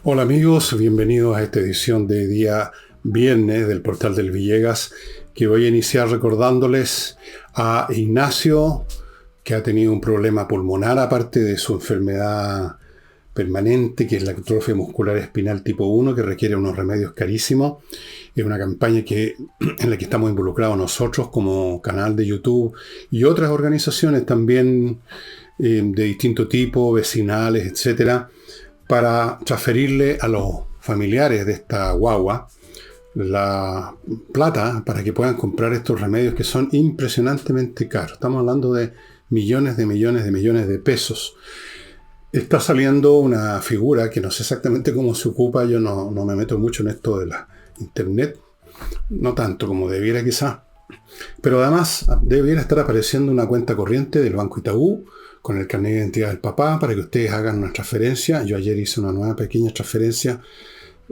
Hola amigos, bienvenidos a esta edición de día viernes del Portal del Villegas, que voy a iniciar recordándoles a Ignacio, que ha tenido un problema pulmonar aparte de su enfermedad permanente, que es la atrofia muscular espinal tipo 1, que requiere unos remedios carísimos. Es una campaña en la que estamos involucrados nosotros como canal de YouTube y otras organizaciones también de distinto tipo, vecinales, etcétera, para transferirle a los familiares de esta guagua la plata para que puedan comprar estos remedios que son impresionantemente caros. Estamos hablando de millones de pesos. Está saliendo una figura que no sé exactamente cómo se ocupa. Yo no me meto mucho en esto de la internet, no tanto como debiera quizás, pero además debiera estar apareciendo una cuenta corriente del Banco Itaú con el carnet de identidad del papá para que ustedes hagan una transferencia. Yo ayer hice una nueva pequeña transferencia.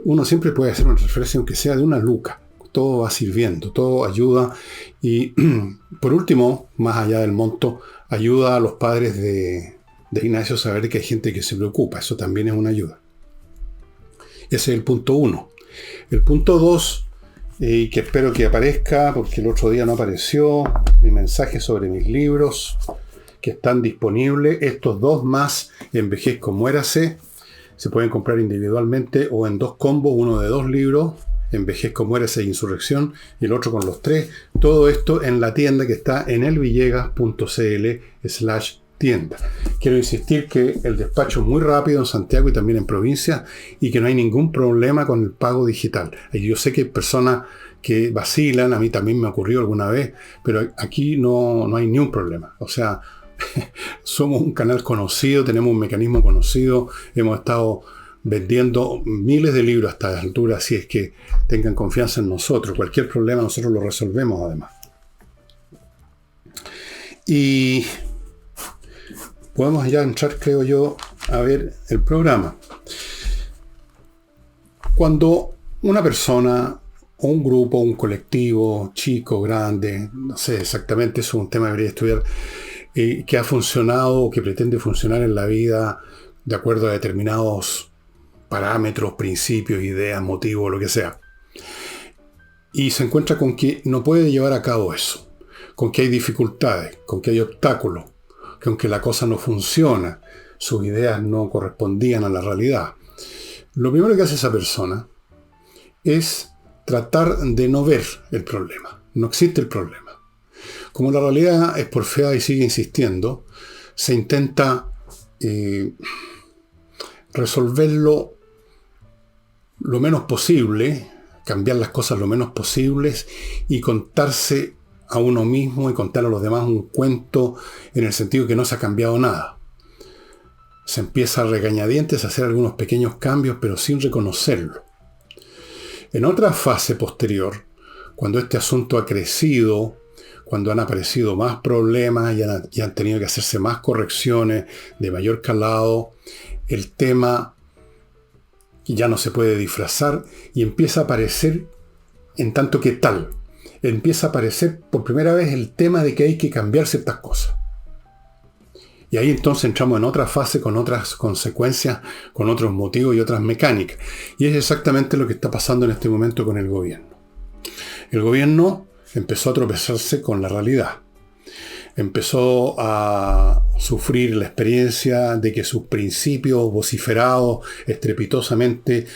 Uno siempre puede hacer una transferencia aunque sea de una luca. Todo va sirviendo, todo ayuda. Y por último, más allá del monto, ayuda a los padres de Ignacio a saber que hay gente que se preocupa. Eso también es una ayuda. Ese es el punto 1. El punto 2, que espero que aparezca, porque el otro día no apareció, mi mensaje sobre mis libros que están disponibles. Estos dos más Envejezco, Muérase, se pueden comprar individualmente o en dos combos, uno de 2 libros, Envejezco, Muérase e Insurrección, y el otro con los 3. Todo esto en la tienda que está en elvillegas.cl/tienda. Quiero insistir que el despacho es muy rápido en Santiago y también en provincia, y que no hay ningún problema con el pago digital. Yo sé que hay personas que vacilan, a mí también me ocurrió alguna vez, pero aquí no hay ni un problema. O sea, somos un canal conocido, tenemos un mecanismo conocido, hemos estado vendiendo miles de libros hasta la altura, así es que tengan confianza en nosotros. Cualquier problema nosotros lo resolvemos además. Y podemos ya entrar, creo yo, a ver el programa. Cuando una persona, o un grupo, un colectivo, chico, grande, no sé exactamente, eso es un tema que debería estudiar, que ha funcionado o que pretende funcionar en la vida de acuerdo a determinados parámetros, principios, ideas, motivos, lo que sea, y se encuentra con que no puede llevar a cabo eso, con que hay dificultades, con que hay obstáculos, que aunque la cosa no funciona, sus ideas no correspondían a la realidad. Lo primero que hace esa persona es tratar de no ver el problema. No existe el problema. Como la realidad es porfiada y sigue insistiendo, se intenta resolverlo lo menos posible, cambiar las cosas lo menos posibles y contarse a uno mismo y contar a los demás un cuento en el sentido que no se ha cambiado nada. Se empieza a regañadientes a hacer algunos pequeños cambios, pero sin reconocerlo. En otra fase posterior, cuando este asunto ha crecido, cuando han aparecido más problemas y han tenido que hacerse más correcciones de mayor calado, el tema ya no se puede disfrazar y empieza a aparecer en tanto que tal. Empieza a aparecer por primera vez el tema de que hay que cambiar ciertas cosas. Y ahí entonces entramos en otra fase con otras consecuencias, con otros motivos y otras mecánicas. Y es exactamente lo que está pasando en este momento con el gobierno. El gobierno empezó a tropezarse con la realidad. Empezó a sufrir la experiencia de que sus principios vociferados estrepitosamente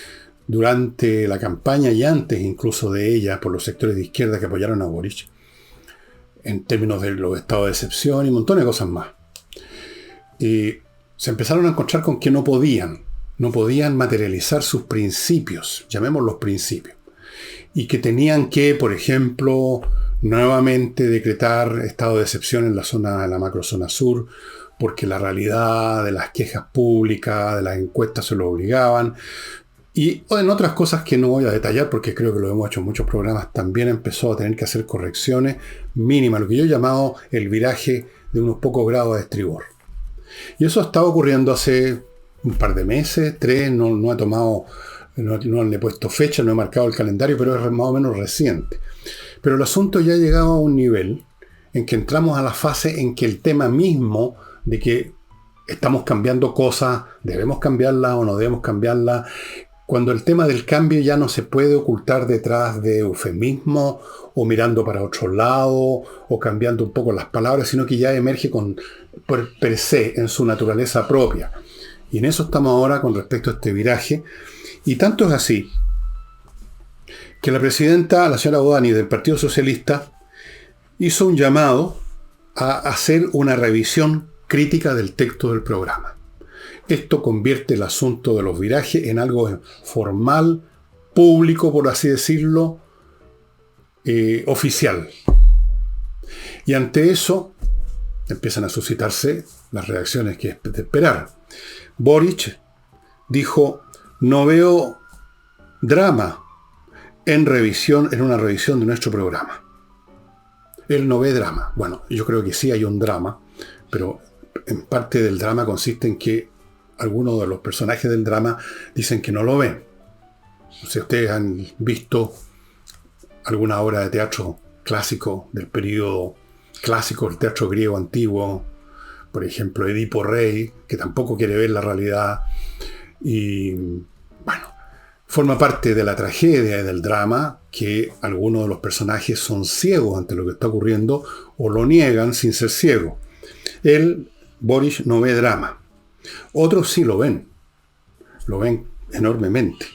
durante la campaña y antes incluso de ella por los sectores de izquierda que apoyaron a Boric, en términos de los estados de excepción y un montón de cosas más. Y se empezaron a encontrar con que no podían materializar sus principios, llamémoslos principios, y que tenían que, por ejemplo, nuevamente decretar estado de excepción en la macrozona sur, porque la realidad de las quejas públicas, de las encuestas se lo obligaban, y en otras cosas que no voy a detallar porque creo que lo hemos hecho en muchos programas, también empezó a tener que hacer correcciones mínimas, lo que yo he llamado el viraje de unos pocos grados de estribor. Y eso estaba ocurriendo hace un par de meses, 3, no le he puesto fecha, no he marcado el calendario, pero es más o menos reciente. Pero el asunto ya ha llegado a un nivel en que entramos a la fase en que el tema mismo de que estamos cambiando cosas, debemos cambiarlas o no debemos cambiarlas, Cuando el tema del cambio ya no se puede ocultar detrás de eufemismo o mirando para otro lado o cambiando un poco las palabras, sino que ya emerge por per se, en su naturaleza propia. Y en eso estamos ahora con respecto a este viraje. Y tanto es así que la presidenta, la señora Bodani, del Partido Socialista, hizo un llamado a hacer una revisión crítica del texto del programa. Esto convierte el asunto de los virajes en algo formal, público, por así decirlo, oficial. Y ante eso empiezan a suscitarse las reacciones que es de esperar. Boric dijo: no veo drama en una revisión de nuestro programa. Él no ve drama. Bueno, yo creo que sí hay un drama, pero en parte del drama consiste en que algunos de los personajes del drama dicen que no lo ven. Si ustedes han visto alguna obra de teatro clásico del periodo clásico del teatro griego antiguo, por ejemplo Edipo Rey, que tampoco quiere ver la realidad, y bueno, forma parte de la tragedia y del drama que algunos de los personajes son ciegos ante lo que está ocurriendo o lo niegan sin ser ciegos. Él, Boric, no ve drama. Otros sí lo ven enormemente.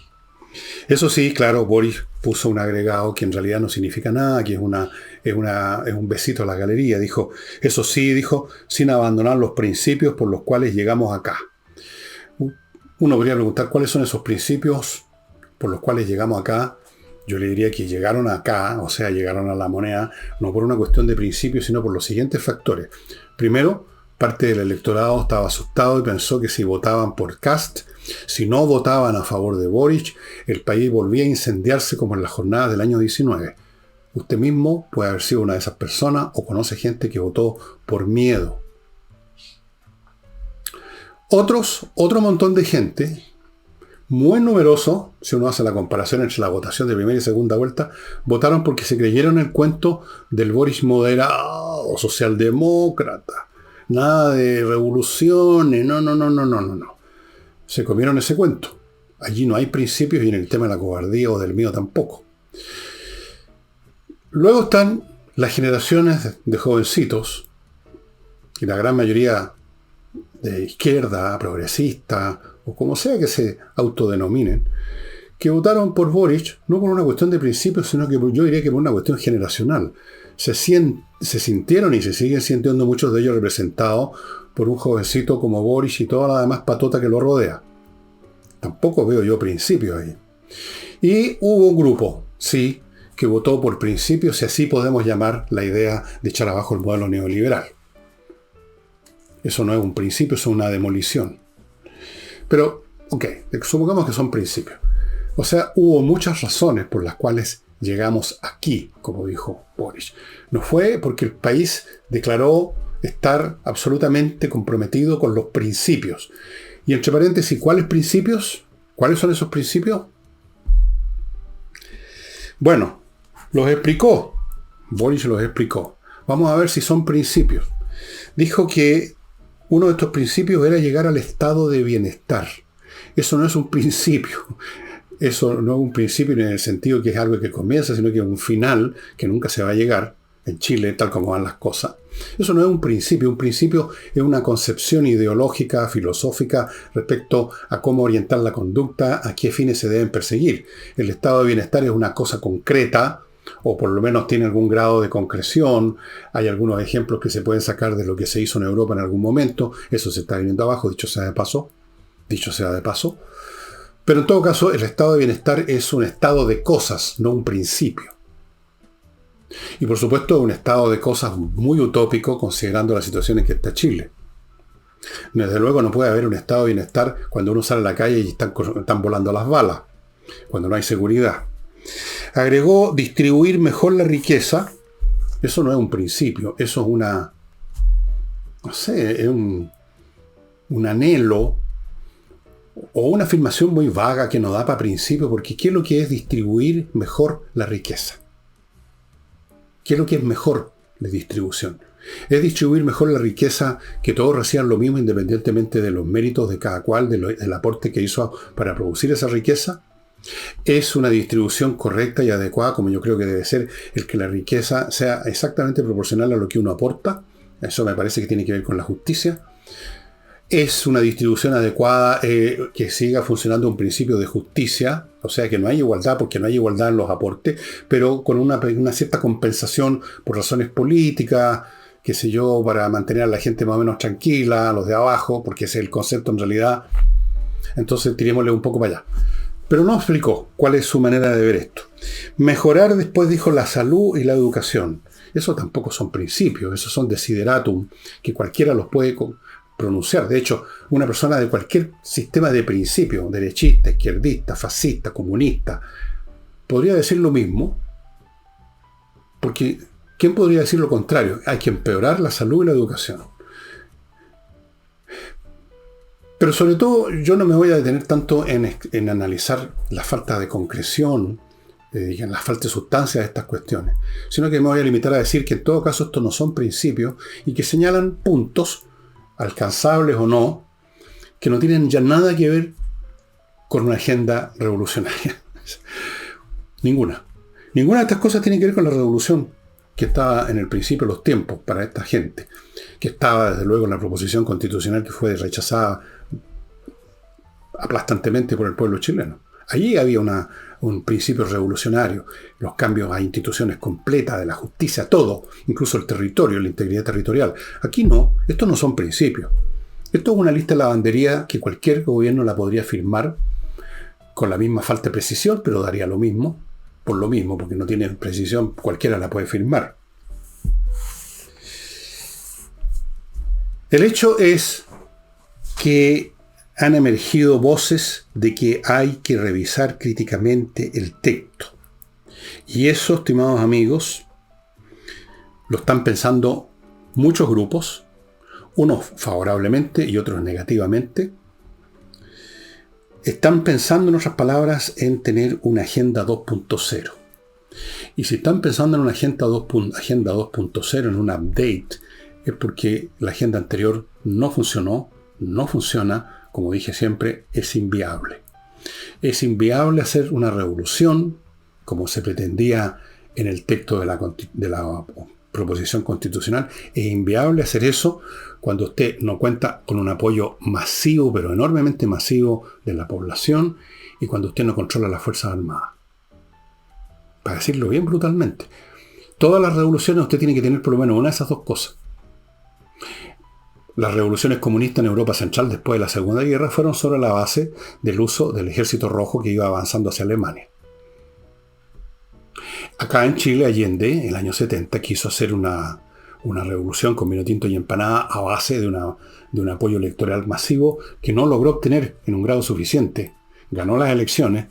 Eso sí, claro, Boric puso un agregado que en realidad no significa nada, que es un besito a la galería. Dijo, eso sí, dijo, sin abandonar los principios por los cuales llegamos acá. Uno podría preguntar cuáles son esos principios por los cuales llegamos acá. Yo le diría que llegaron acá, o sea, llegaron a la moneda, no por una cuestión de principios, sino por los siguientes factores. Primero, parte del electorado estaba asustado y pensó que si votaban por Kast, si no votaban a favor de Boric, el país volvía a incendiarse como en las jornadas del año 19. Usted mismo puede haber sido una de esas personas o conoce gente que votó por miedo. Otro montón de gente, muy numeroso, si uno hace la comparación entre la votación de primera y segunda vuelta, votaron porque se creyeron el cuento del Boric moderado, socialdemócrata. Nada de revoluciones, no. Se comieron ese cuento. Allí no hay principios y en el tema de la cobardía o del miedo tampoco. Luego están las generaciones de jovencitos, y la gran mayoría de izquierda, progresista, o como sea que se autodenominen, que votaron por Boric, no por una cuestión de principios, sino que yo diría que por una cuestión generacional. Se sintieron y se siguen sintiendo muchos de ellos representados por un jovencito como Boric y toda la demás patota que lo rodea. Tampoco veo yo principios ahí. Y hubo un grupo, sí, que votó por principios, si así podemos llamar la idea de echar abajo el modelo neoliberal. Eso no es un principio, eso es una demolición. Pero, ok, supongamos que son principios. O sea, hubo muchas razones por las cuales llegamos aquí, como dijo Boric. No fue porque el país declaró estar absolutamente comprometido con los principios. Y entre paréntesis, ¿cuáles principios? ¿Cuáles son esos principios? Bueno, los explicó. Boric los explicó. Vamos a ver si son principios. Dijo que uno de estos principios era llegar al estado de bienestar. Eso no es un principio. Eso no es un principio en el sentido que es algo que comienza, sino que es un final que nunca se va a llegar en Chile, tal como van las cosas. Eso no es un principio. Un principio es una concepción ideológica, filosófica, respecto a cómo orientar la conducta, a qué fines se deben perseguir. El estado de bienestar es una cosa concreta, o por lo menos tiene algún grado de concreción. Hay algunos ejemplos que se pueden sacar de lo que se hizo en Europa en algún momento. Eso se está viniendo abajo, dicho sea de paso. Pero en todo caso, el estado de bienestar es un estado de cosas, no un principio. Y por supuesto, un estado de cosas muy utópico, considerando la situación en que está Chile. Desde luego no puede haber un estado de bienestar cuando uno sale a la calle y están volando las balas, cuando no hay seguridad. Agregó distribuir mejor la riqueza. Eso no es un principio, eso es un anhelo o una afirmación muy vaga que no da para principio, porque ¿qué es lo que es distribuir mejor la riqueza? ¿Qué es lo que es mejor la distribución? Es distribuir mejor la riqueza, que todos reciban lo mismo independientemente de los méritos de cada cual, del aporte que hizo para producir esa riqueza. Es una distribución correcta y adecuada, como yo creo que debe ser, el que la riqueza sea exactamente proporcional a lo que uno aporta. Eso me parece que tiene que ver con la justicia. Es una distribución adecuada que siga funcionando un principio de justicia, o sea que no hay igualdad porque no hay igualdad en los aportes, pero con una cierta compensación por razones políticas, qué sé yo, para mantener a la gente más o menos tranquila, a los de abajo, porque ese es el concepto en realidad. Entonces tirémosle un poco para allá. Pero no explicó cuál es su manera de ver esto. Mejorar, después dijo, la salud y la educación. Eso tampoco son principios, esos son desideratum, que cualquiera los puede pronunciar. De hecho, una persona de cualquier sistema de principios, derechista, izquierdista, fascista, comunista, podría decir lo mismo, porque ¿quién podría decir lo contrario? Hay que empeorar la salud y la educación. Pero sobre todo, yo no me voy a detener tanto en analizar la falta de concreción, en la falta de sustancia de estas cuestiones, sino que me voy a limitar a decir que en todo caso estos no son principios y que señalan puntos, alcanzables o no, que no tienen ya nada que ver con una agenda revolucionaria. Ninguna. Ninguna de estas cosas tiene que ver con la revolución que estaba en el principio de los tiempos para esta gente, que estaba desde luego en la proposición constitucional que fue rechazada aplastantemente por el pueblo chileno. Allí había un principio revolucionario, los cambios a instituciones completas de la justicia, todo, incluso el territorio, la integridad territorial. Aquí no, estos no son principios. Esto es una lista de lavandería que cualquier gobierno la podría firmar con la misma falta de precisión, pero daría lo mismo, por lo mismo, porque no tiene precisión, cualquiera la puede firmar. El hecho es que han emergido voces de que hay que revisar críticamente el texto. Y eso, estimados amigos, lo están pensando muchos grupos, unos favorablemente y otros negativamente. Están pensando, en otras palabras, en tener una agenda 2.0. Y si están pensando en una agenda 2.0, en un update, es porque la agenda anterior no funcionó, no funciona. Como dije siempre, es inviable. Es inviable hacer una revolución, como se pretendía en el texto de la proposición constitucional. Es inviable hacer eso cuando usted no cuenta con un apoyo masivo, pero enormemente masivo, de la población, y cuando usted no controla las Fuerzas Armadas. Para decirlo bien brutalmente. Todas las revoluciones usted tiene que tener por lo menos una de esas dos cosas. Las revoluciones comunistas en Europa Central después de la Segunda Guerra fueron sobre la base del uso del ejército rojo que iba avanzando hacia Alemania. Acá en Chile, Allende, en el año 70, quiso hacer una revolución con vino tinto y empanada a base de un apoyo electoral masivo que no logró obtener en un grado suficiente. Ganó las elecciones,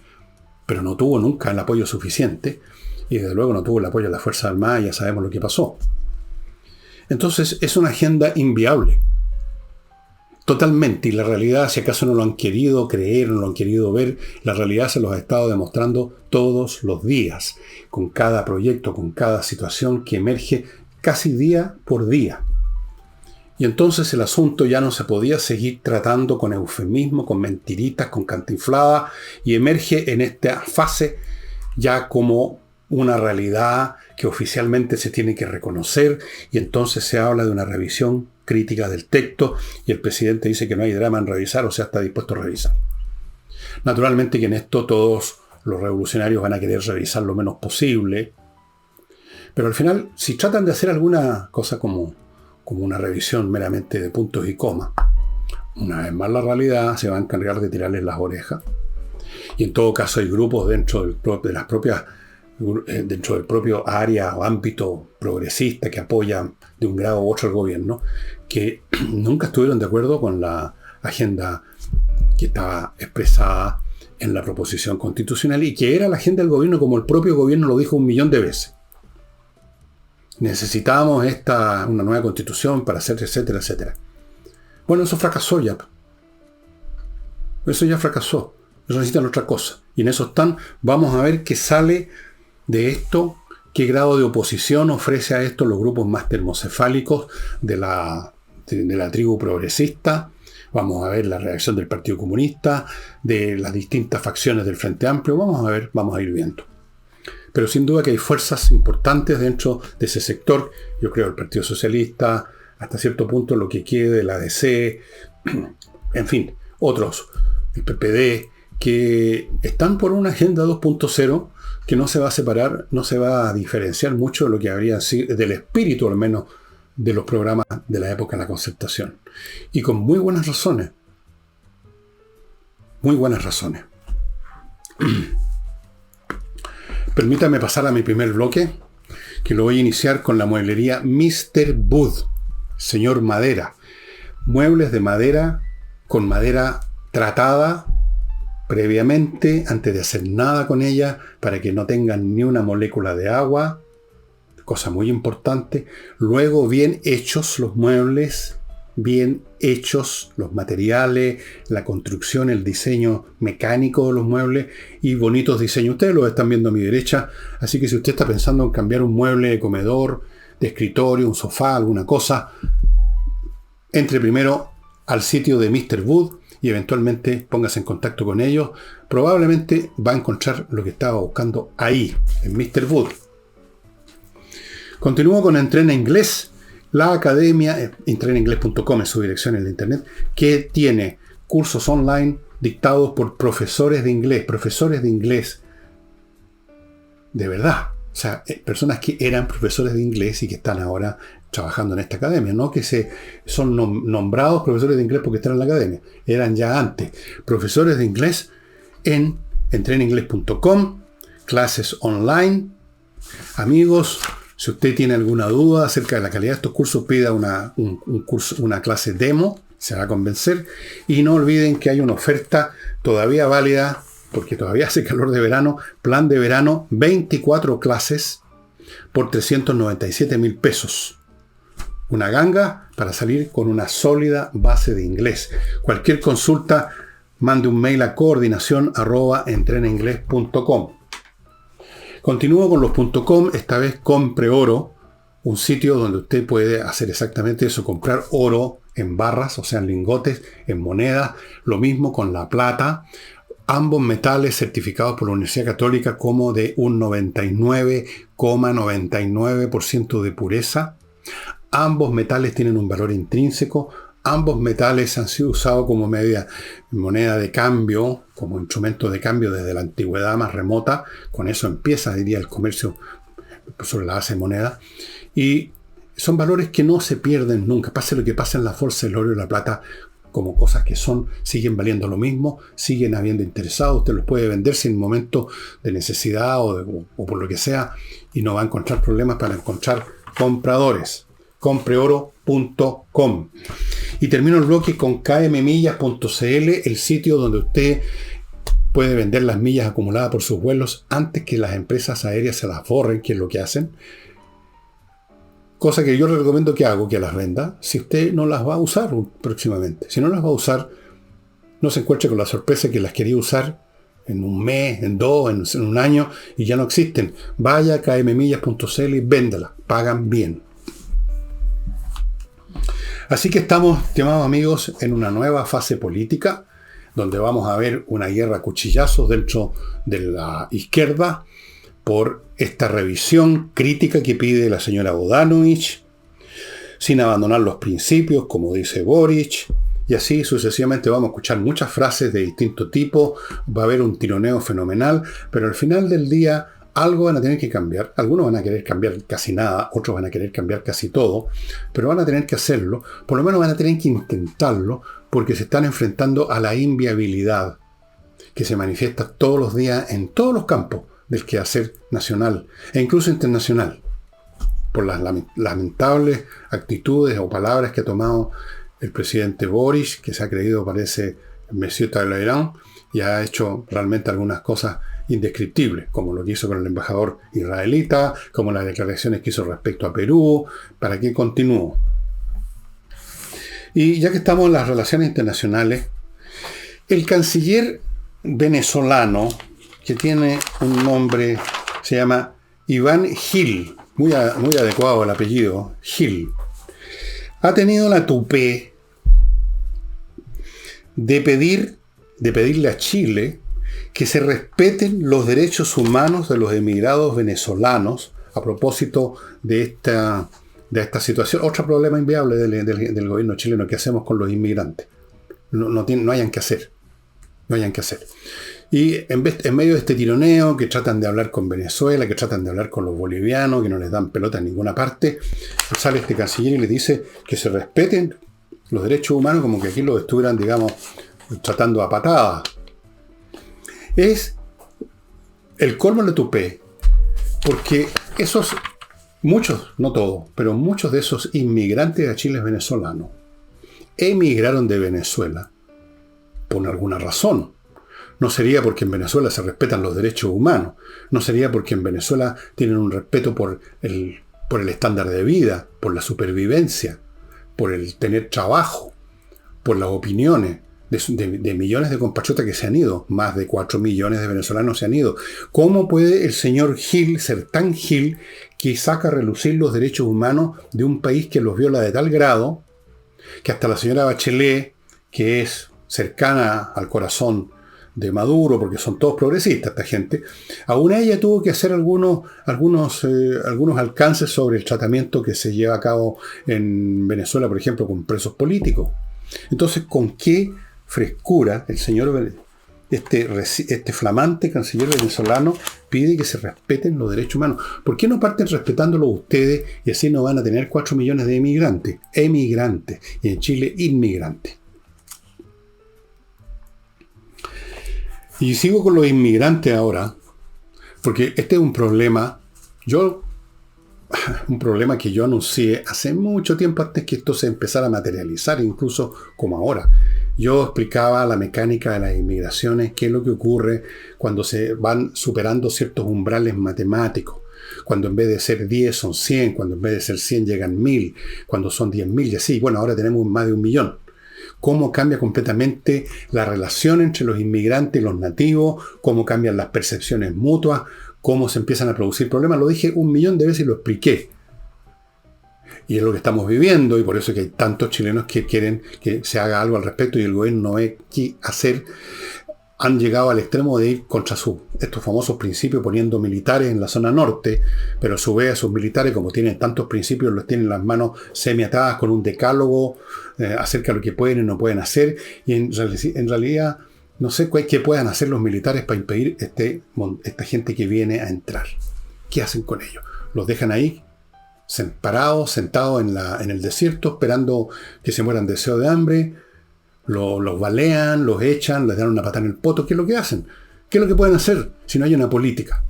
pero no tuvo nunca el apoyo suficiente y desde luego no tuvo el apoyo de las Fuerzas Armadas, y ya sabemos lo que pasó. Entonces es una agenda inviable. Totalmente, y la realidad, si acaso no lo han querido creer, no lo han querido ver, la realidad se los ha estado demostrando todos los días, con cada proyecto, con cada situación que emerge casi día por día. Y entonces el asunto ya no se podía seguir tratando con eufemismo, con mentiritas, con cantinflada, y emerge en esta fase ya como una realidad que oficialmente se tiene que reconocer, y entonces se habla de una revisión crítica del texto, y el presidente dice que no hay drama en revisar, o sea, está dispuesto a revisar. Naturalmente que en esto todos los revolucionarios van a querer revisar lo menos posible, pero al final, si tratan de hacer alguna cosa como una revisión meramente de puntos y comas, una vez más la realidad se va a encargar de tirarles las orejas, y en todo caso hay grupos dentro del propio área o ámbito progresista que apoyan de un grado u otro al gobierno, que nunca estuvieron de acuerdo con la agenda que estaba expresada en la proposición constitucional y que era la agenda del gobierno, como el propio gobierno lo dijo 1.000.000 de veces. Necesitábamos una nueva constitución para hacer, etcétera, etcétera. Bueno, eso fracasó ya. Eso ya fracasó. Eso necesitan otra cosa. Y en eso están. Vamos a ver qué sale de esto, ¿Qué grado de oposición ofrece a esto los grupos más termocefálicos de la tribu progresista? Vamos a ver la reacción del Partido Comunista, de las distintas facciones del Frente Amplio. Vamos a ir viendo. Pero sin duda que hay fuerzas importantes dentro de ese sector. Yo creo el Partido Socialista, hasta cierto punto lo que quede de la DC, en fin, otros, el PPD, que están por una agenda 2.0 que no se va a separar, no se va a diferenciar mucho de lo que habría sido, del espíritu al menos, de los programas de la época de la Concertación. Y con muy buenas razones. Muy buenas razones. Permítame pasar a mi primer bloque, que lo voy a iniciar con la mueblería Mr. Wood, señor Madera. Muebles de madera, con madera tratada previamente, antes de hacer nada con ella, para que no tengan ni una molécula de agua, cosa muy importante. Luego, bien hechos los muebles, bien hechos los materiales, la construcción, el diseño mecánico de los muebles y bonitos diseños. Ustedes lo están viendo a mi derecha, así que si usted está pensando en cambiar un mueble de comedor, de escritorio, un sofá, alguna cosa, entre primero al sitio de Mr. Wood y eventualmente póngase en contacto con ellos. Probablemente va a encontrar lo que estaba buscando ahí, en Mr. Wood. Continúo con Entrena Inglés, la academia, entrenainglés.com es su dirección en la internet, que tiene cursos online dictados por profesores de inglés, de verdad. O sea, personas que eran profesores de inglés y que están ahora trabajando en esta academia, no que son nombrados profesores de inglés porque están en la academia, eran ya antes profesores de inglés en entrenainglés.com, clases online. Amigos, si usted tiene alguna duda acerca de la calidad de estos cursos, pida una clase demo, se va a convencer. Y no olviden que hay una oferta todavía válida, porque todavía hace calor de verano, plan de verano, 24 clases por 397,000 pesos. Una ganga para salir con una sólida base de inglés. Cualquier consulta, mande un mail a coordinación@entrenainglés.com. Continúo con los .com, esta vez Compre Oro, un sitio donde usted puede hacer exactamente eso, comprar oro en barras, o sea, en lingotes, en monedas, lo mismo con la plata, ambos metales certificados por la Universidad Católica como de un 99,99% de pureza. Ambos metales tienen un valor intrínseco. Ambos metales han sido usados como moneda de cambio, como instrumento de cambio desde la antigüedad más remota. Con eso empieza, diría, el comercio sobre la base de moneda. Y son valores que no se pierden nunca. Pase lo que pase en la bolsa, el oro y la plata, como cosas que son, siguen valiendo lo mismo, siguen habiendo interesados. Usted los puede vender sin momento de necesidad o por lo que sea, y no va a encontrar problemas para encontrar compradores. Compreoro.com. Y termino el bloque con kmmillas.cl, el sitio donde usted puede vender las millas acumuladas por sus vuelos antes que las empresas aéreas se las borren, que es lo que hacen. Cosa que yo le recomiendo que las venda si usted no las va a usar próximamente. Si no las va a usar, no se encuentre con la sorpresa que las quería usar en un mes, en dos, en un año y ya no existen. Vaya a kmmillas.cl y véndalas. Pagan bien. Así que estamos, estimados amigos, en una nueva fase política, donde vamos a ver una guerra a cuchillazos dentro de la izquierda por esta revisión crítica que pide la señora Bodanovich, sin abandonar los principios, como dice Boric, y así sucesivamente vamos a escuchar muchas frases de distinto tipo, va a haber un tironeo fenomenal, pero al final del día algo van a tener que cambiar. Algunos van a querer cambiar casi nada, otros van a querer cambiar casi todo, pero van a tener que hacerlo, por lo menos van a tener que intentarlo, porque se están enfrentando a la inviabilidad que se manifiesta todos los días en todos los campos del quehacer nacional e incluso internacional, por las lamentables actitudes o palabras que ha tomado el presidente Boric, que se ha creído, parece, Monsieur Talleyrand, y ha hecho realmente algunas cosas indescriptibles, como lo que hizo con el embajador israelita, como las declaraciones que hizo respecto a Perú. ¿Para qué continúo? Y ya que estamos en las relaciones internacionales, el canciller venezolano, que tiene un nombre, se llama Iván Gil, muy adecuado el apellido, Gil, ha tenido la tupé de pedirle a Chile que se respeten los derechos humanos de los emigrados venezolanos a propósito de esta situación. Otro problema inviable del gobierno chileno: ¿qué hacemos con los inmigrantes? No hayan que hacer. No hayan que hacer. Y en medio de este tironeo, que tratan de hablar con Venezuela, que tratan de hablar con los bolivianos, que no les dan pelota en ninguna parte, sale este canciller y les dice que se respeten los derechos humanos, como que aquí los estuvieran, digamos, tratando a patadas. Es el colmo de tupé, porque muchos, no todos, pero muchos de esos inmigrantes a Chile venezolanos emigraron de Venezuela por alguna razón. No sería porque en Venezuela se respetan los derechos humanos, no sería porque en Venezuela tienen un respeto por el estándar de vida, por la supervivencia, por el tener trabajo, por las opiniones de millones de compatriotas que se han ido. Más de 4 millones de venezolanos se han ido. ¿Cómo puede el señor Gil ser tan Gil que saca a relucir los derechos humanos de un país que los viola de tal grado que hasta la señora Bachelet, que es cercana al corazón de Maduro, porque son todos progresistas esta gente, aún ella tuvo que hacer algunos alcances sobre el tratamiento que se lleva a cabo en Venezuela, por ejemplo, con presos políticos? Entonces, ¿con qué frescura el señor, este flamante canciller venezolano, pide que se respeten los derechos humanos? ¿Por qué no parten respetándolos ustedes y así no van a tener 4 millones de emigrantes, y en Chile inmigrantes? Y sigo con los inmigrantes ahora, porque este es un problema que yo anuncié hace mucho tiempo antes que esto se empezara a materializar, incluso como ahora. Yo explicaba la mecánica de las inmigraciones, qué es lo que ocurre cuando se van superando ciertos umbrales matemáticos, cuando en vez de ser 10 son 100, cuando en vez de ser 100 llegan 1000, cuando son 10.000 y así. Bueno, ahora tenemos más de 1 millón. Cómo cambia completamente la relación entre los inmigrantes y los nativos, cómo cambian las percepciones mutuas, cómo se empiezan a producir problemas. Lo dije 1 millón de veces y lo expliqué. Y es lo que estamos viviendo, y por eso que hay tantos chilenos que quieren que se haga algo al respecto y el gobierno no ve qué hacer. Han llegado al extremo de ir contra estos famosos principios, poniendo militares en la zona norte, pero a su vez esos militares, como tienen tantos principios, los tienen en las manos semi-atadas con un decálogo acerca de lo que pueden y no pueden hacer, y en realidad no sé qué puedan hacer los militares para impedir esta gente que viene a entrar. ¿Qué hacen con ellos? ¿Los dejan ahí parados, sentados en el desierto, esperando que se mueran de deseo de hambre? Los balean, los echan, les dan una patada en el poto. ¿Qué es lo que hacen? ¿Qué es lo que pueden hacer si no hay una política?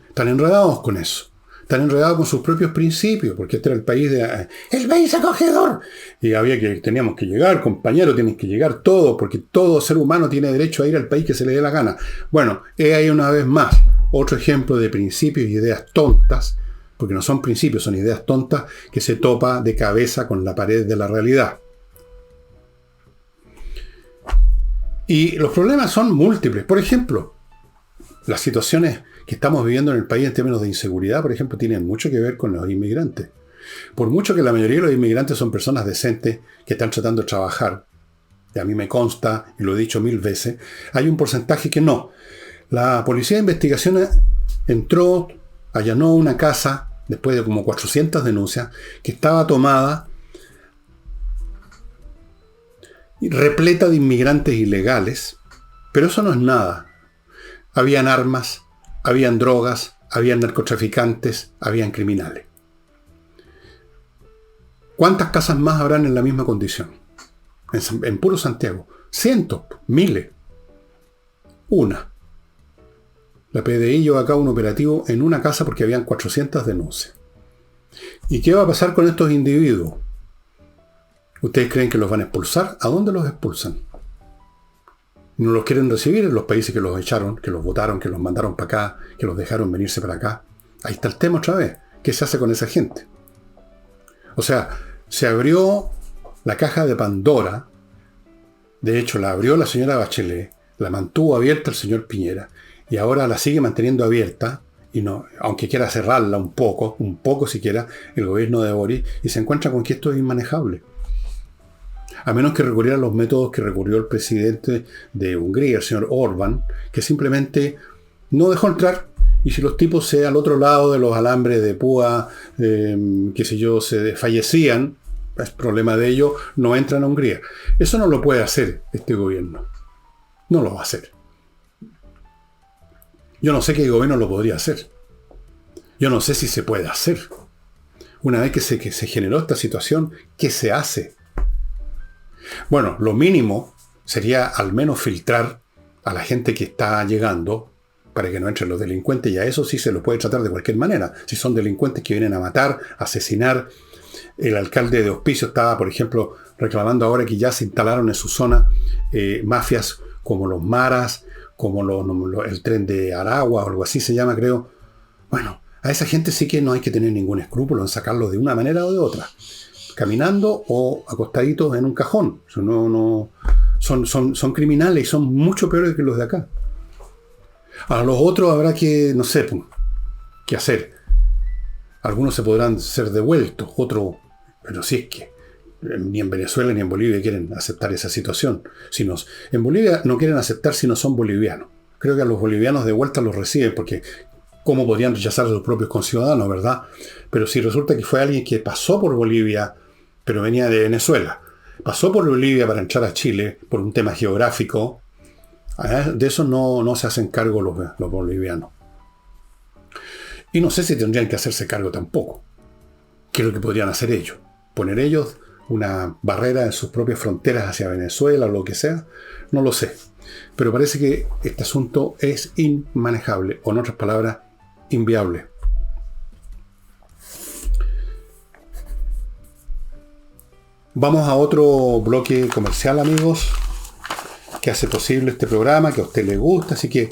Están enredados con eso. Están enredados con sus propios principios, porque este era el país ¡el país acogedor! Y teníamos que llegar, compañeros, tienen que llegar todos, porque todo ser humano tiene derecho a ir al país que se le dé la gana. Bueno, ahí una vez más otro ejemplo de principios y ideas tontas, porque no son principios, son ideas tontas, que se topa de cabeza con la pared de la realidad. Y los problemas son múltiples. Por ejemplo, las situaciones que estamos viviendo en el país en términos de inseguridad, por ejemplo, tienen mucho que ver con los inmigrantes. Por mucho que la mayoría de los inmigrantes son personas decentes que están tratando de trabajar, y a mí me consta, y lo he dicho 1000 veces, hay un porcentaje que no. La policía de investigación entró, allanó una casa, después de como 400 denuncias, que estaba tomada y repleta de inmigrantes ilegales, pero eso no es nada. Habían armas, habían drogas, habían narcotraficantes, habían criminales. ¿Cuántas casas más habrán en la misma condición? En puro Santiago. Cientos, miles. Una. La PDI llevó a cabo un operativo en una casa porque habían 400 denuncias. ¿Y qué va a pasar con estos individuos? ¿Ustedes creen que los van a expulsar? ¿A dónde los expulsan? ¿No los quieren recibir en los países que los echaron, que los votaron, que los mandaron para acá, que los dejaron venirse para acá? Ahí está el tema otra vez. ¿Qué se hace con esa gente? O sea, se abrió la caja de Pandora. De hecho, la abrió la señora Bachelet, la mantuvo abierta el señor Piñera, y ahora la sigue manteniendo abierta, y no, aunque quiera cerrarla un poco siquiera, el gobierno de Boris, y se encuentra con que esto es inmanejable. A menos que recurriera a los métodos que recurrió el presidente de Hungría, el señor Orbán, que simplemente no dejó entrar, y si los tipos al otro lado de los alambres de púa, qué sé yo, se fallecían, es problema de ellos, no entran a Hungría. Eso no lo puede hacer este gobierno. No lo va a hacer. Yo no sé qué gobierno lo podría hacer. Yo no sé si se puede hacer. Una vez que se generó esta situación, ¿qué se hace? Bueno, lo mínimo sería al menos filtrar a la gente que está llegando para que no entren los delincuentes, y a eso sí se los puede tratar de cualquier manera. Si son delincuentes que vienen a matar, asesinar. El alcalde de Hospicio estaba, por ejemplo, reclamando ahora que ya se instalaron en su zona mafias como los Maras, como el tren de Aragua, o algo así se llama, creo. Bueno, a esa gente sí que no hay que tener ningún escrúpulo en sacarlos de una manera o de otra, caminando o acostaditos en un cajón. Son criminales y son mucho peores que los de acá. A los otros habrá que, no sé, qué hacer. Algunos se podrán ser devueltos, otros, pero si es que ni en Venezuela ni en Bolivia quieren aceptar esa situación. En Bolivia no quieren aceptar si no son bolivianos. Creo que a los bolivianos de vuelta los reciben, porque ¿cómo podrían rechazar a sus propios conciudadanos, verdad? Pero si resulta que fue alguien que pasó por Bolivia, pero venía de Venezuela, pasó por Bolivia para entrar a Chile por un tema geográfico, de eso no se hacen cargo los bolivianos. Y no sé si tendrían que hacerse cargo tampoco. ¿Qué es lo que podrían hacer ellos? ¿Poner ellos una barrera en sus propias fronteras hacia Venezuela o lo que sea? No lo sé. Pero parece que este asunto es inmanejable, o en otras palabras, inviable. Vamos a otro bloque comercial, amigos, que hace posible este programa, que a usted le gusta. Así que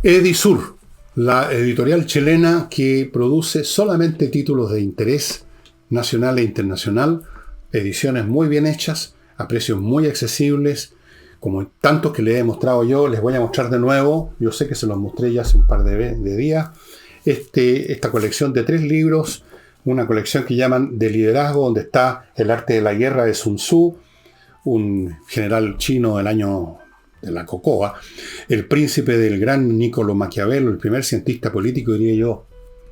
Edisur, la editorial chilena que produce solamente títulos de interés nacional e internacional, ediciones muy bien hechas, a precios muy accesibles, como tantos que les he mostrado yo. Les voy a mostrar de nuevo, yo sé que se los mostré ya hace un par de días, esta colección de 3 libros, una colección que llaman de liderazgo, donde está El arte de la guerra de Sun Tzu, un general chino del año de la cocoa, El príncipe del gran Niccolo Maquiavelo, el primer cientista político, diría yo,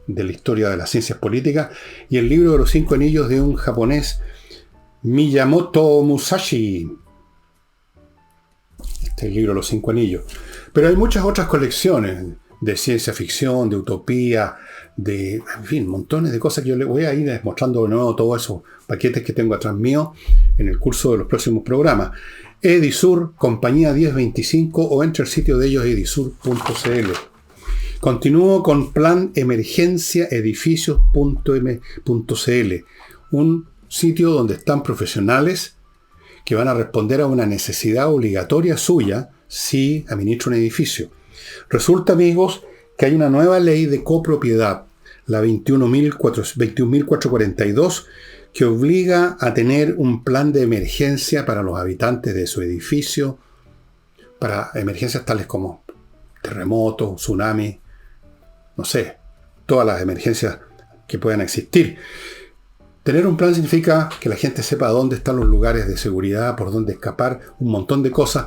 de la historia de las ciencias políticas, y el libro de los 5 anillos de un japonés, Miyamoto Musashi. Este es el libro de los 5 anillos. Pero hay muchas otras colecciones de ciencia ficción, de utopía, en fin, montones de cosas que yo les voy a ir mostrando de nuevo, todos esos paquetes que tengo atrás mío en el curso de los próximos programas. Edisur, compañía 1025, o entre el sitio de ellos, edisur.cl. Continúo con Plan Emergencia Edificios.cl, un sitio donde están profesionales que van a responder a una necesidad obligatoria suya si administra un edificio. Resulta, amigos, que hay una nueva ley de copropiedad, la 21.442, que obliga a tener un plan de emergencia para los habitantes de su edificio, para emergencias tales como terremotos, tsunami, no sé, todas las emergencias que puedan existir. Tener un plan significa que la gente sepa dónde están los lugares de seguridad, por dónde escapar, un montón de cosas,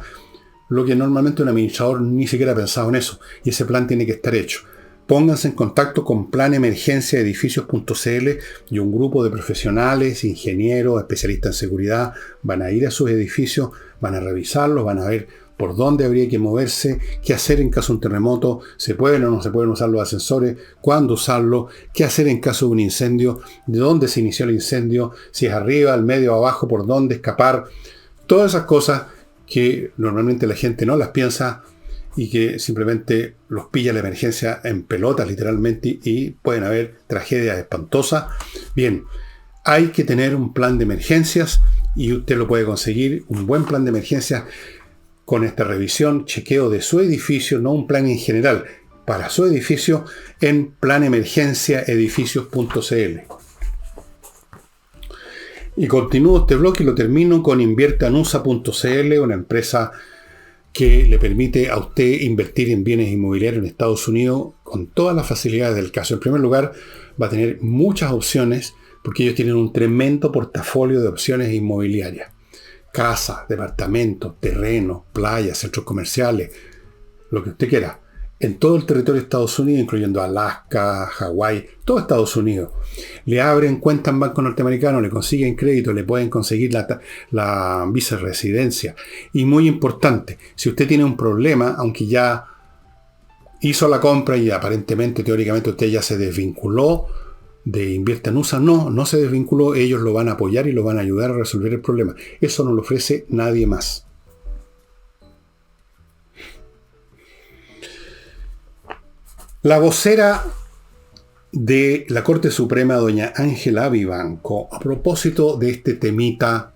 lo que normalmente un administrador ni siquiera ha pensado en eso, y ese plan tiene que estar hecho. Pónganse en contacto con planemergenciaedificios.cl y un grupo de profesionales, ingenieros, especialistas en seguridad van a ir a sus edificios, van a revisarlos, van a ver por dónde habría que moverse, qué hacer en caso de un terremoto, se pueden o no se pueden usar los ascensores, cuándo usarlo, qué hacer en caso de un incendio, de dónde se inició el incendio, si es arriba, al medio, abajo, por dónde escapar. Todas esas cosas que normalmente la gente no las piensa y que simplemente los pilla la emergencia en pelotas literalmente, y pueden haber tragedias espantosas. Bien, hay que tener un plan de emergencias, y usted lo puede conseguir, un buen plan de emergencias, con esta revisión, chequeo de su edificio, no un plan en general, para su edificio, en planemergenciaedificios.cl. Y continúo este bloque y lo termino con inviertanusa.cl, una empresa que le permite a usted invertir en bienes inmobiliarios en Estados Unidos con todas las facilidades del caso. En primer lugar, va a tener muchas opciones porque ellos tienen un tremendo portafolio de opciones inmobiliarias. Casas, departamentos, terrenos, playas, centros comerciales, lo que usted quiera. En todo el territorio de Estados Unidos, incluyendo Alaska, Hawái, todo Estados Unidos. Le abren cuenta en banco norteamericano, le consiguen crédito, le pueden conseguir la visa de residencia. Y muy importante, si usted tiene un problema, aunque ya hizo la compra y aparentemente, teóricamente, usted ya se desvinculó de Invierta en USA, no se desvinculó, ellos lo van a apoyar y lo van a ayudar a resolver el problema. Eso no lo ofrece nadie más. La vocera de la Corte Suprema, doña Ángela Vivanco, a propósito de este temita,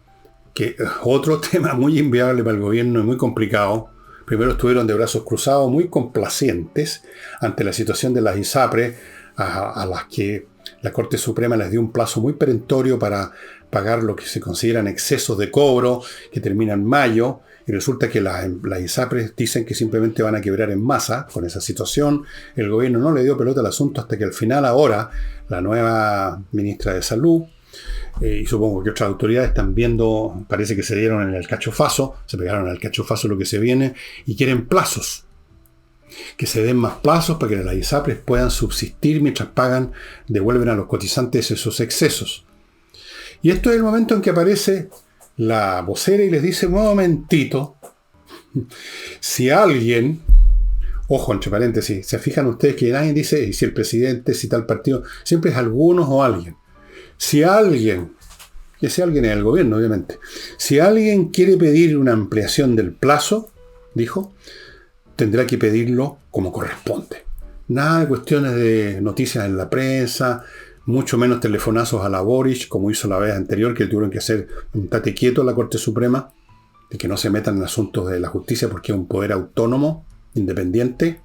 que es otro tema muy inviable para el gobierno y muy complicado. Primero estuvieron de brazos cruzados, muy complacientes ante la situación de las ISAPRES, a las que la Corte Suprema les dio un plazo muy perentorio para pagar lo que se consideran excesos de cobro, que termina en mayo, y resulta que las ISAPRES dicen que simplemente van a quebrar en masa con esa situación. El gobierno no le dio pelota al asunto hasta que al final ahora la nueva ministra de Salud, y supongo que otras autoridades están viendo, parece que se dieron en el cachofazo, se pegaron al cachofazo lo que se viene, y quieren plazos. Que se den más plazos para que las ISAPRES puedan subsistir mientras devuelven a los cotizantes esos excesos. Y esto es el momento en que aparece la vocera y les dice: un momentito, si alguien, ojo, entre paréntesis, se fijan ustedes que nadie dice y si el presidente, si tal partido, siempre es algunos o alguien. Si alguien, que ese alguien es el gobierno, obviamente, si alguien quiere pedir una ampliación del plazo, dijo, tendrá que pedirlo como corresponde. Nada de cuestiones de noticias en la prensa, mucho menos telefonazos a la Boric, como hizo la vez anterior, que tuvieron que hacer un tate quieto a la Corte Suprema, de que no se metan en asuntos de la justicia porque es un poder autónomo, independiente.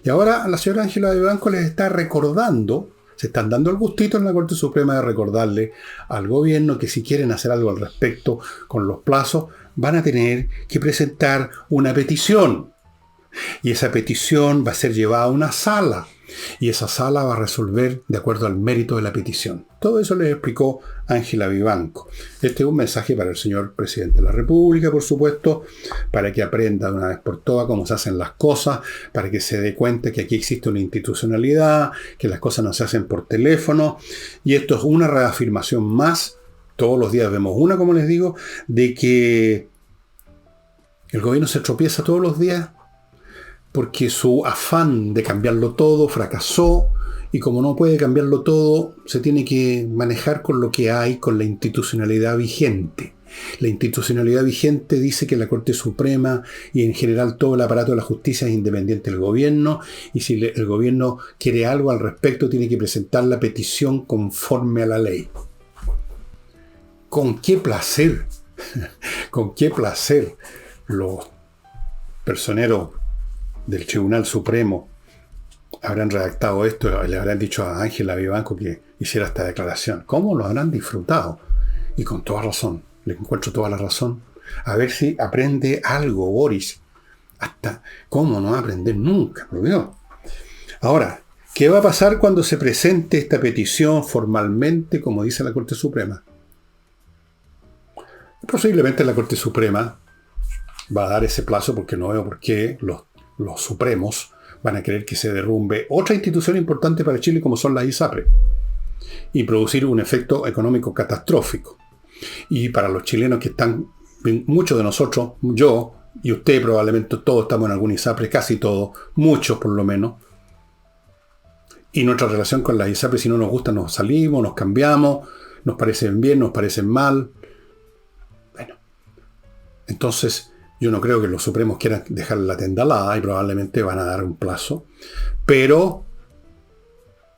Y ahora la señora Ángela Vivanco les está recordando, se están dando el gustito en la Corte Suprema de recordarle al gobierno que si quieren hacer algo al respecto con los plazos, van a tener que presentar una petición. Y esa petición va a ser llevada a una sala. Y esa sala va a resolver de acuerdo al mérito de la petición. Todo eso les explicó Ángela Vivanco. Este es un mensaje para el señor presidente de la República, por supuesto, para que aprenda de una vez por todas cómo se hacen las cosas, para que se dé cuenta que aquí existe una institucionalidad, que las cosas no se hacen por teléfono. Y esto es una reafirmación más, todos los días vemos una, como les digo, de que el gobierno se tropieza todos los días porque su afán de cambiarlo todo fracasó, y como no puede cambiarlo todo, se tiene que manejar con lo que hay, con la institucionalidad vigente. La institucionalidad vigente dice que la Corte Suprema y en general todo el aparato de la justicia es independiente del gobierno, y si el gobierno quiere algo al respecto, tiene que presentar la petición conforme a la ley. ¿Con qué placer? ¿Con qué placer los personeros del Tribunal Supremo habrán redactado esto, le habrán dicho a Ángela Vivanco que hiciera esta declaración? ¿Cómo lo habrán disfrutado? Y con toda razón, le encuentro toda la razón. A ver si aprende algo, Boris. Hasta, ¿cómo no va a aprender nunca? Por Dios. Ahora, ¿qué va a pasar cuando se presente esta petición formalmente, como dice la Corte Suprema? Posiblemente la Corte Suprema va a dar ese plazo, porque no veo por qué los supremos van a querer que se derrumbe otra institución importante para Chile como son las ISAPRES y producir un efecto económico catastrófico. Y para los chilenos que están, muchos de nosotros, yo y usted probablemente, todos estamos en alguna ISAPRE, casi todos, muchos por lo menos, y nuestra relación con las ISAPRES, si no nos gusta, nos salimos, nos cambiamos, nos parecen bien, nos parecen mal. Bueno, entonces yo no creo que los supremos quieran dejar la tendalada y probablemente van a dar un plazo, pero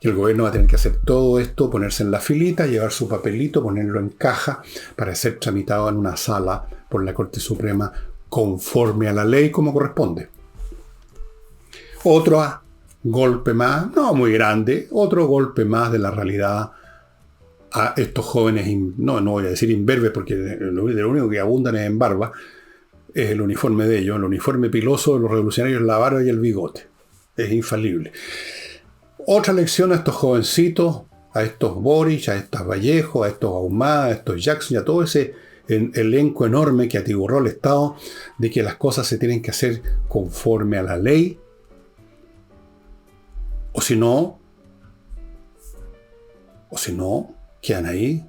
el gobierno va a tener que hacer todo esto, ponerse en la filita, llevar su papelito, ponerlo en caja para ser tramitado en una sala por la Corte Suprema conforme a la ley como corresponde. Otro golpe más, no muy grande, otro golpe más de la realidad a estos jóvenes, no voy a decir imberbes porque de lo único que abundan es en barba, es el uniforme de ellos, el uniforme piloso de los revolucionarios, la barba y el bigote. Es infalible. Otra lección a estos jovencitos, a estos Boric, a estos Vallejo, a estos Ahumada, a estos Jackson y a todo ese elenco enorme que atiborró el Estado, de que las cosas se tienen que hacer conforme a la ley, o si no, quedan ahí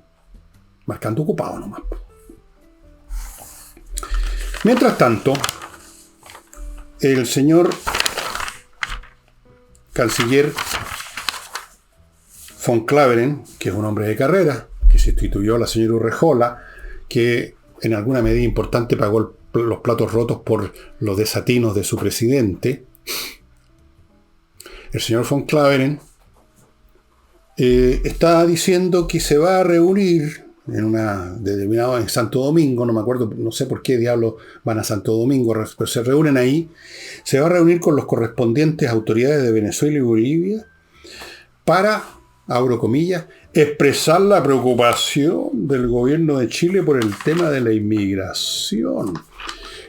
marcando ocupado nomás. Mientras tanto, el señor canciller von Claveren, que es un hombre de carrera, que sustituyó a la señora Urrejola, que en alguna medida importante pagó los platos rotos por los desatinos de su presidente, el señor von Claveren está diciendo que se va a reunir en Santo Domingo, no me acuerdo, no sé por qué diablos van a Santo Domingo, pero se reúnen ahí, se va a reunir con los correspondientes autoridades de Venezuela y Bolivia para, abro comillas, expresar la preocupación del gobierno de Chile por el tema de la inmigración.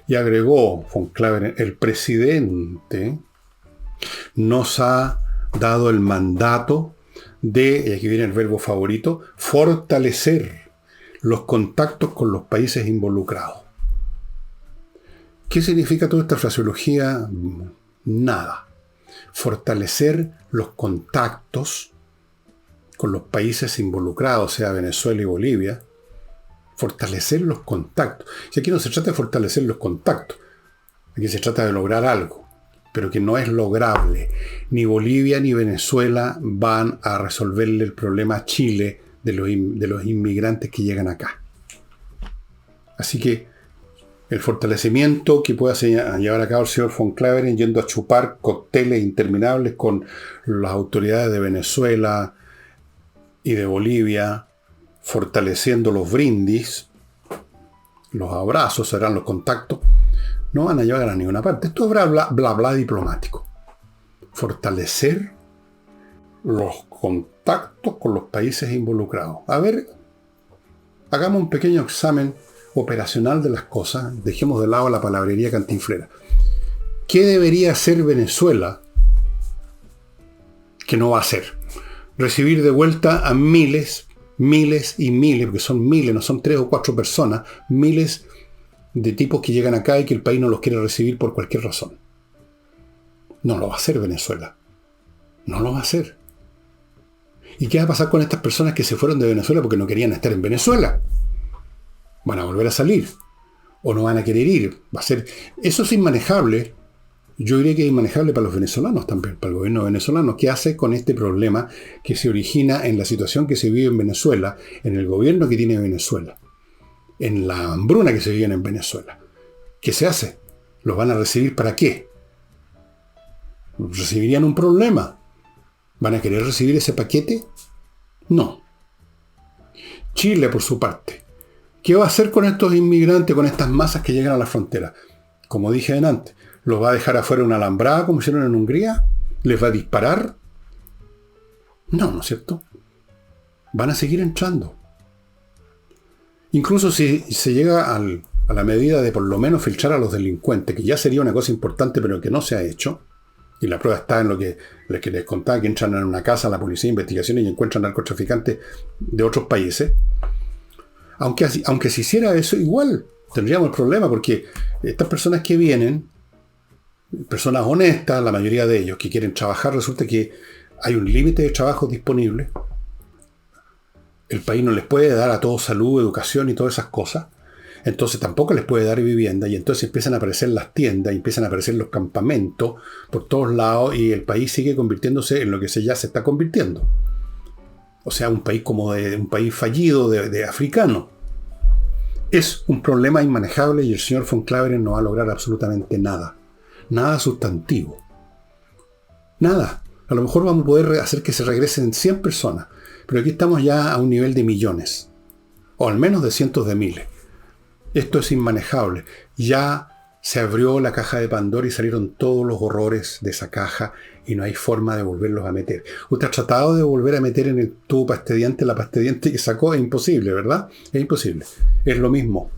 Y agregó von Claveren, el presidente nos ha dado el mandato de, y aquí viene el verbo favorito, fortalecer los contactos con los países involucrados. ¿Qué significa toda esta fraseología? Nada. Fortalecer los contactos con los países involucrados, sea Venezuela y Bolivia. Fortalecer los contactos. Y aquí no se trata de fortalecer los contactos. Aquí se trata de lograr algo, pero que no es lograble. Ni Bolivia ni Venezuela van a resolverle el problema a Chile de los inmigrantes que llegan acá. Así que el fortalecimiento que pueda llevar a cabo el señor von Claveren yendo a chupar cócteles interminables con las autoridades de Venezuela y de Bolivia, fortaleciendo los brindis, los abrazos, serán los contactos, no van a llevar a ninguna parte. Esto es bla bla diplomático. Fortalecer los contactos con los países involucrados. A ver, hagamos un pequeño examen operacional de las cosas. Dejemos de lado la palabrería cantinflera. ¿Qué debería hacer Venezuela que no va a hacer? Recibir de vuelta a miles y miles, porque son miles, no son 3 o 4 personas, miles de tipos que llegan acá y que el país no los quiere recibir por cualquier razón. No lo va a hacer Venezuela. No lo va a hacer. ¿Y qué va a pasar con estas personas que se fueron de Venezuela porque no querían estar en Venezuela? ¿Van a volver a salir? ¿O no van a querer ir? Va a ser... Eso es inmanejable. Yo diría que es inmanejable para los venezolanos también, para el gobierno venezolano. ¿Qué hace con este problema que se origina en la situación que se vive en Venezuela, en el gobierno que tiene Venezuela, en la hambruna que se vive en Venezuela? ¿Qué se hace? ¿Los van a recibir para qué? ¿Recibirían un problema? ¿Van a querer recibir ese paquete? No. Chile, por su parte, ¿qué va a hacer con estos inmigrantes, con estas masas que llegan a la frontera? Como dije antes, ¿los va a dejar afuera una alambrada como hicieron en Hungría? ¿Les va a disparar? No, ¿no es cierto? Van a seguir entrando. Incluso si se llega a la medida de por lo menos filtrar a los delincuentes, que ya sería una cosa importante pero que no se ha hecho, y la prueba está en lo que les contaba, que entran en una casa, la policía de investigaciones y encuentran narcotraficantes de otros países. Aunque se hiciera eso, igual tendríamos el problema, porque estas personas que vienen, personas honestas, la mayoría de ellos que quieren trabajar, resulta que hay un límite de trabajo disponible. El país no les puede dar a todos salud, educación y todas esas cosas. Entonces tampoco les puede dar vivienda, y entonces empiezan a aparecer las tiendas, y empiezan a aparecer los campamentos por todos lados, y el país sigue convirtiéndose en lo que ya se está convirtiendo. O sea, un país como un país fallido de africano. Es un problema inmanejable y el señor von Claveren no va a lograr absolutamente nada. Nada sustantivo. Nada. A lo mejor vamos a poder hacer que se regresen 100 personas, pero aquí estamos ya a un nivel de millones, o al menos de cientos de miles. Esto es inmanejable. Ya se abrió la caja de Pandora y salieron todos los horrores de esa caja y no hay forma de volverlos a meter. Usted ha tratado de volver a meter en el tubo pasta de dientes la pasta de dientes que sacó. Es imposible, ¿verdad? Es imposible. Es lo mismo.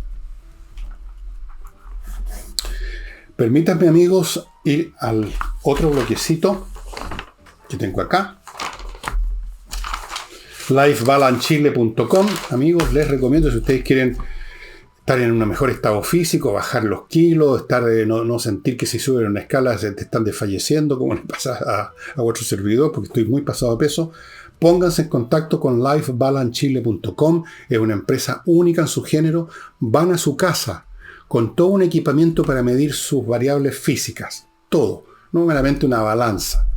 Permítanme, amigos, ir al otro bloquecito que tengo acá. lifebalancechile.com. Amigos, les recomiendo, si ustedes quieren estar en un mejor estado físico, bajar los kilos, no sentir que si suben una escala se te están desfalleciendo, como le pasa a vuestro servidor, porque estoy muy pasado de peso, pónganse en contacto con lifebalancechile.com. Es una empresa única en su género. Van a su casa con todo un equipamiento para medir sus variables físicas. Todo, no meramente una balanza.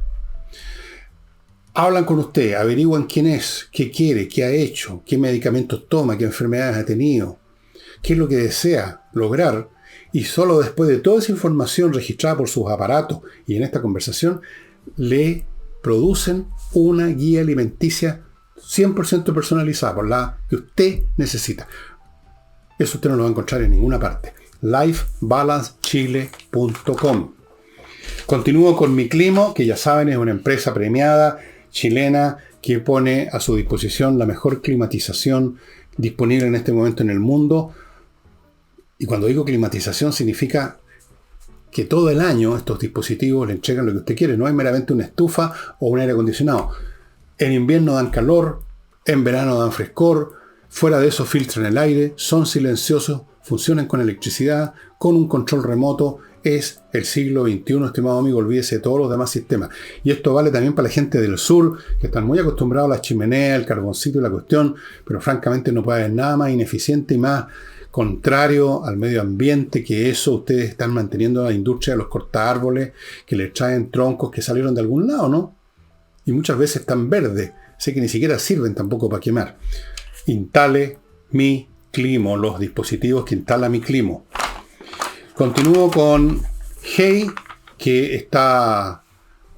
Hablan con usted, averiguan quién es, qué quiere, qué ha hecho, qué medicamentos toma, qué enfermedades ha tenido, qué es lo que desea lograr, y solo después de toda esa información registrada por sus aparatos y en esta conversación, le producen una guía alimenticia 100% personalizada, por la que usted necesita. Eso usted no lo va a encontrar en ninguna parte. lifebalancechile.com. Continúo con Miclimo, que ya saben es una empresa premiada chilena que pone a su disposición la mejor climatización disponible en este momento en el mundo. Y cuando digo climatización significa que todo el año estos dispositivos le entregan lo que usted quiere. No es meramente una estufa o un aire acondicionado. En invierno dan calor, en verano dan frescor, fuera de eso filtran el aire, son silenciosos, funcionan con electricidad, con un control remoto. Es el siglo XXI, estimado amigo, olvídese de todos los demás sistemas. Y esto vale también para la gente del sur, que están muy acostumbrados a la chimenea, el carboncito y la cuestión, pero francamente no puede haber nada más ineficiente y más contrario al medio ambiente que eso. Ustedes están manteniendo la industria de los cortaárboles, que les traen troncos que salieron de algún lado, ¿no? Y muchas veces están verdes, sé que ni siquiera sirven tampoco para quemar. Instale Miclimo, los dispositivos que instala Miclimo. Continúo con Hey, que está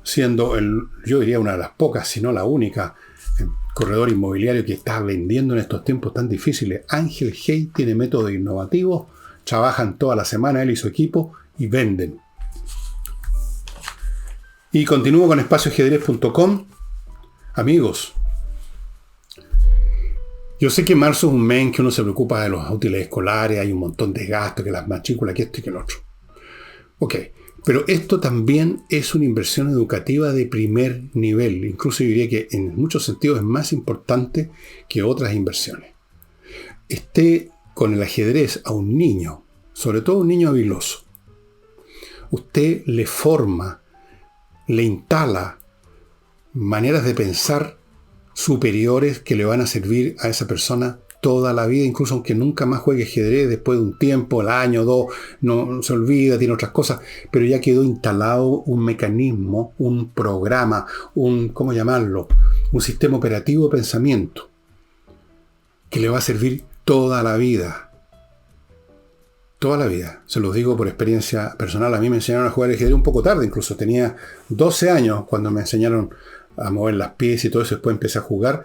siendo, yo diría, una de las pocas, si no la única, corredor inmobiliario que está vendiendo en estos tiempos tan difíciles. Ángel Hey tiene métodos innovativos, trabajan toda la semana él y su equipo y venden. Y continúo con espacioajedrez.com. Amigos, yo sé que marzo es un mes en que uno se preocupa de los útiles escolares, hay un montón de gastos, que las matrículas, que esto y que el otro. Ok, pero esto también es una inversión educativa de primer nivel. Incluso yo diría que en muchos sentidos es más importante que otras inversiones. Esté con el ajedrez a un niño, sobre todo un niño habiloso, usted le forma, le instala maneras de pensar superiores que le van a servir a esa persona toda la vida, incluso aunque nunca más juegue ajedrez después de un tiempo, el año, dos, no se olvida, tiene otras cosas, pero ya quedó instalado un mecanismo, un programa, ¿cómo llamarlo? Un sistema operativo de pensamiento que le va a servir toda la vida. Toda la vida. Se los digo por experiencia personal. A mí me enseñaron a jugar ajedrez un poco tarde, incluso tenía 12 años cuando me enseñaron a mover las piezas y todo eso, después empecé a jugar.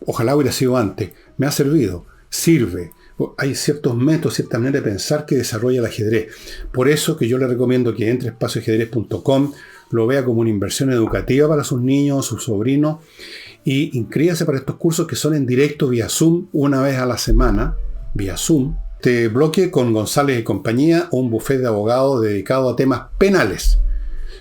Ojalá hubiera sido antes. Me ha servido, sirve. Hay ciertos métodos, cierta manera de pensar que desarrolla el ajedrez. Por eso que yo le recomiendo que entre a espacioajedrez.com, lo vea como una inversión educativa para sus niños, sus sobrinos, y inscríbase para estos cursos que son en directo vía Zoom, una vez a la semana, vía Zoom. Este bloque con González y compañía, un bufete de abogados dedicado a temas penales.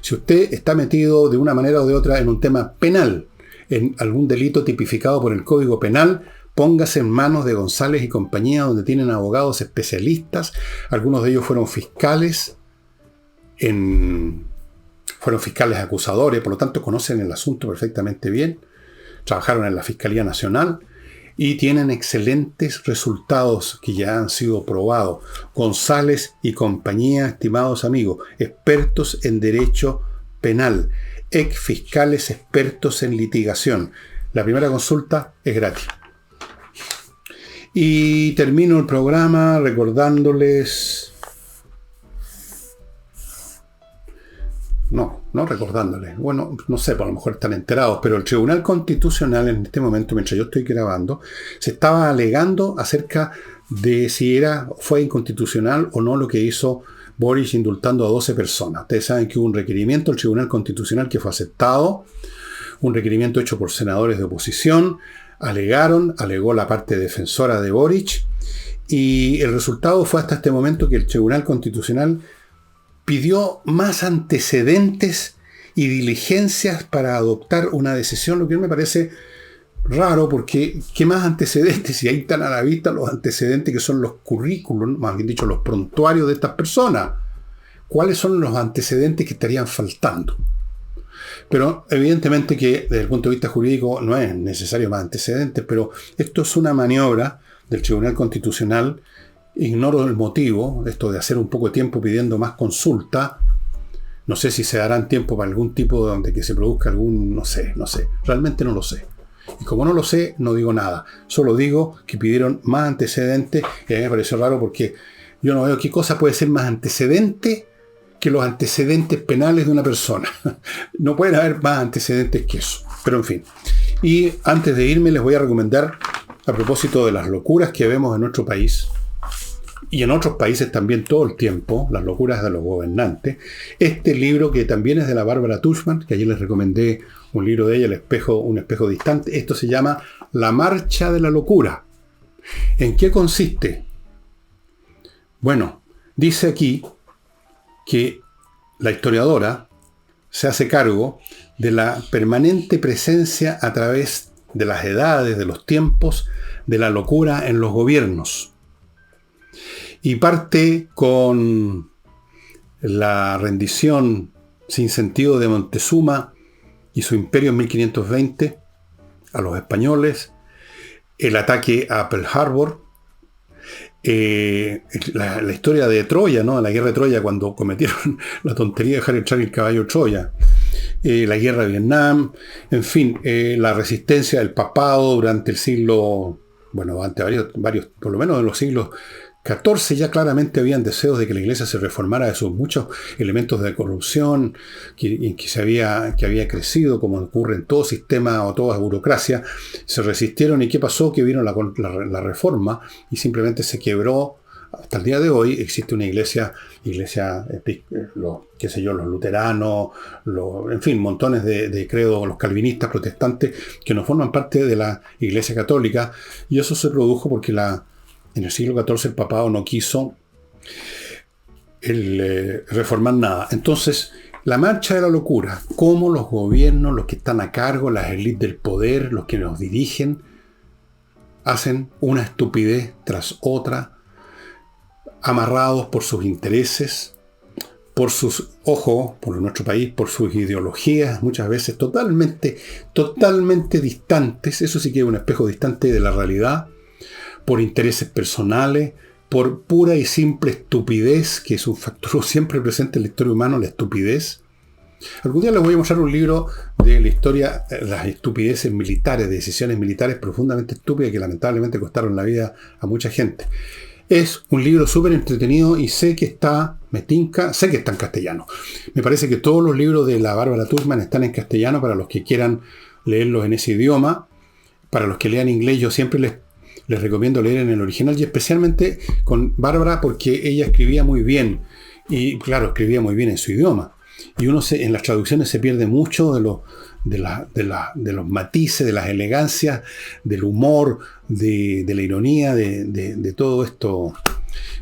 Si usted está metido de una manera o de otra en un tema penal, en algún delito tipificado por el Código Penal, póngase en manos de González y compañía, donde tienen abogados especialistas. Algunos de ellos fueron fiscales acusadores, por lo tanto conocen el asunto perfectamente bien. Trabajaron en la Fiscalía Nacional y tienen excelentes resultados que ya han sido probados. González y compañía, estimados amigos, expertos en derecho penal, ex fiscales expertos en litigación. La primera consulta es gratis. Y termino el programa recordándoles... No recordándoles. Bueno, no sé, por lo mejor están enterados, pero el Tribunal Constitucional en este momento, mientras yo estoy grabando, se estaba alegando acerca de si fue inconstitucional o no lo que hizo Boric indultando a 12 personas. Ustedes saben que hubo un requerimiento del Tribunal Constitucional que fue aceptado, un requerimiento hecho por senadores de oposición, alegó la parte defensora de Boric, y el resultado fue hasta este momento que el Tribunal Constitucional pidió más antecedentes y diligencias para adoptar una decisión, lo que me parece raro, porque ¿qué más antecedentes? Si ahí están a la vista los antecedentes que son los currículums, más bien dicho, los prontuarios de estas personas. ¿Cuáles son los antecedentes que estarían faltando? Pero evidentemente que desde el punto de vista jurídico no es necesario más antecedentes, pero esto es una maniobra del Tribunal Constitucional. Ignoro el motivo, esto de hacer un poco de tiempo pidiendo más consulta. No sé si se darán tiempo para algún tipo donde que se produzca algún, no sé, realmente no lo sé. Y como no lo sé, no digo nada. Solo digo que pidieron más antecedentes y a mí me pareció raro porque yo no veo qué cosa puede ser más antecedente que los antecedentes penales de una persona. No pueden haber más antecedentes que eso. Pero en fin. Y antes de irme les voy a recomendar, a propósito de las locuras que vemos en nuestro país, y en otros países también todo el tiempo, las locuras de los gobernantes, este libro que también es de la Bárbara Tuchman, que ayer les recomendé un libro de ella, Un espejo distante. Esto se llama La marcha de la locura. ¿En qué consiste? Bueno, dice aquí que la historiadora se hace cargo de la permanente presencia a través de las edades, de los tiempos, de la locura en los gobiernos. Y parte con la rendición sin sentido de Montezuma y su imperio en 1520 a los españoles, el ataque a Pearl Harbor, la historia de Troya, ¿no? La guerra de Troya, cuando cometieron la tontería de dejar echar el caballo de Troya, la guerra de Vietnam, en fin, la resistencia del papado durante el siglo, bueno, durante varios, por lo menos en los siglos XIV ya claramente habían deseos de que la Iglesia se reformara de sus muchos elementos de corrupción que había crecido, como ocurre en todo sistema o toda burocracia. Se resistieron y ¿qué pasó? Que vino la reforma y simplemente se quebró. Hasta el día de hoy existe una iglesia, los luteranos, en fin, montones de credos, los calvinistas, protestantes, que no forman parte de la Iglesia Católica, y eso se produjo porque en el siglo XIV el papado no quiso reformar nada. Entonces, la marcha de la locura, cómo los gobiernos, los que están a cargo, las élites del poder, los que nos dirigen, hacen una estupidez tras otra, amarrados por sus intereses, por sus ojos, por nuestro país, por sus ideologías, muchas veces totalmente distantes. Eso sí que es un espejo distante de la realidad, por intereses personales, por pura y simple estupidez, que es un factor siempre presente en la historia humana, la estupidez. Algún día les voy a mostrar un libro de la historia, las estupideces militares, de decisiones militares profundamente estúpidas que lamentablemente costaron la vida a mucha gente. Es un libro súper entretenido y sé que está en castellano. Me parece que todos los libros de la Bárbara Tuchman están en castellano para los que quieran leerlos en ese idioma. Para los que lean inglés, yo siempre les recomiendo leer en el original, y especialmente con Bárbara porque ella escribía muy bien. Y claro, escribía muy bien en su idioma. Y uno en las traducciones se pierde mucho de los matices, de las elegancias, del humor, de la ironía, de todo esto.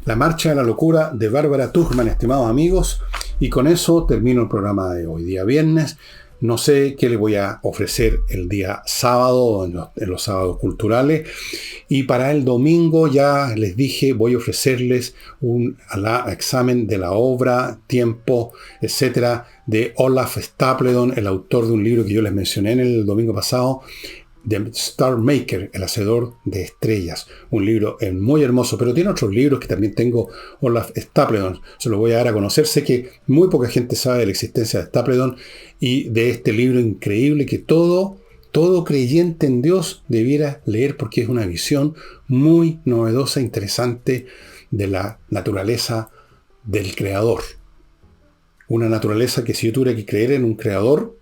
La marcha de la locura de Bárbara Tuchman, estimados amigos. Y con eso termino el programa de hoy día viernes. No sé qué les voy a ofrecer el día sábado, en los sábados culturales. Y para el domingo, ya les dije, voy a ofrecerles un examen de la obra, tiempo, etcétera, de Olaf Stapledon, el autor de un libro que yo les mencioné en el domingo pasado, The Star Maker, el hacedor de estrellas. Un libro muy hermoso, pero tiene otros libros que también tengo. Olaf Stapledon, se los voy a dar a conocer. Sé que muy poca gente sabe de la existencia de Stapledon y de este libro increíble que todo creyente en Dios debiera leer, porque es una visión muy novedosa, interesante de la naturaleza del Creador. Una naturaleza que si yo tuviera que creer en un Creador,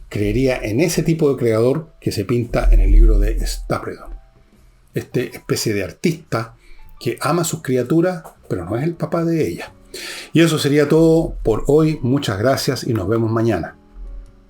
creería en ese tipo de creador que se pinta en el libro de Stapledon. Esta especie de artista que ama a sus criaturas, pero no es el papá de ellas. Y eso sería todo por hoy. Muchas gracias y nos vemos mañana.